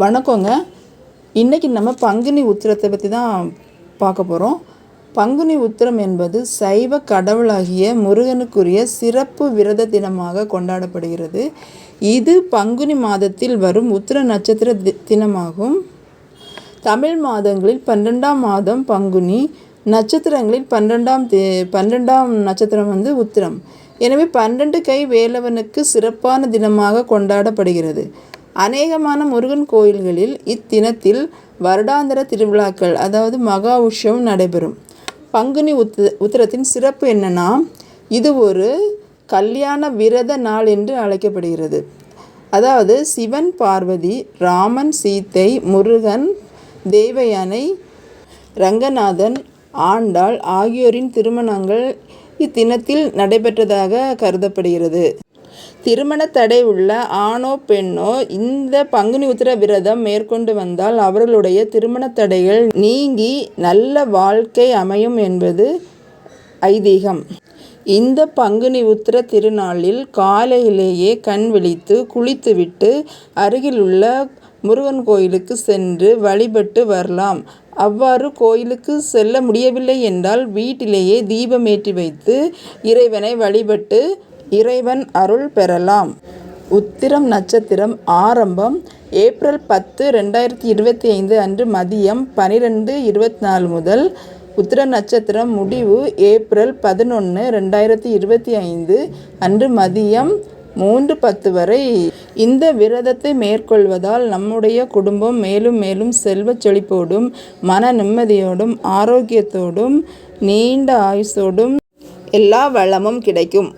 வணக்கங்க. இன்றைக்கி நம்ம பங்குனி உத்திரத்தை பற்றி தான் பார்க்க போகிறோம். பங்குனி உத்திரம் என்பது சைவ கடவுளாகிய முருகனுக்குரிய சிறப்பு விரத தினமாக கொண்டாடப்படுகிறது. இது பங்குனி மாதத்தில் வரும் உத்திர நட்சத்திர தினமாகும். தமிழ் மாதங்களில் 12ஆம் மாதம் பங்குனி, நட்சத்திரங்களில் 12ஆம் நட்சத்திரம் உத்திரம். எனவே 12 கை வேலவனுக்கு சிறப்பான தினமாக கொண்டாடப்படுகிறது. அநேகமான முருகன் கோயில்களில் இத்தினத்தில் வருடாந்திர திருவிழாக்கள், அதாவது மகா உற்சவம் நடைபெறும். பங்குனி உத்திரத்தின் சிறப்பு என்னன்னா, இது ஒரு கல்யாண விரத நாள் என்று அழைக்கப்படுகிறது. அதாவது சிவன் பார்வதி, ராமன் சீத்தை, முருகன் தேவயானை, ரங்கநாதன், ஆண்டாள் ஆகியோரின் திருமணங்கள் இத்தினத்தில் நடைபெற்றதாக கருதப்படுகிறது. திருமண தடை உள்ள ஆணோ பெண்ணோ இந்த பங்குனி உத்திர விரதம் மேற்கொண்டு வந்தால் அவர்களுடைய திருமண தடைகள் நீங்கி நல்ல வாழ்க்கை அமையும் என்பது ஐதீகம். இந்த பங்குனி உத்திர திருநாளில் காலையிலேயே கண் விழித்து குளித்துவிட்டு அருகில் உள்ள முருகன் கோயிலுக்கு சென்று வழிபட்டு வரலாம். அவ்வாறு கோயிலுக்கு செல்ல முடியவில்லை என்றால் வீட்டிலேயே தீபமேற்றி வைத்து இறைவனை வழிபட்டு இறைவன் அருள் பெறலாம். உத்திரம் நட்சத்திரம் ஆரம்பம் ஏப்ரல் 10, 2025 அன்று மதியம் 12:24 முதல். உத்திர நட்சத்திரம் முடிவு ஏப்ரல் 11, 2025 அன்று மதியம் 3:10 வரை. இந்த விரதத்தை மேற்கொள்வதால் நம்முடைய குடும்பம் மேலும் மேலும் செல்வச் செழிப்போடும், மன நிம்மதியோடும், ஆரோக்கியத்தோடும், நீண்ட ஆயுசோடும் எல்லா வளமும் கிடைக்கும்.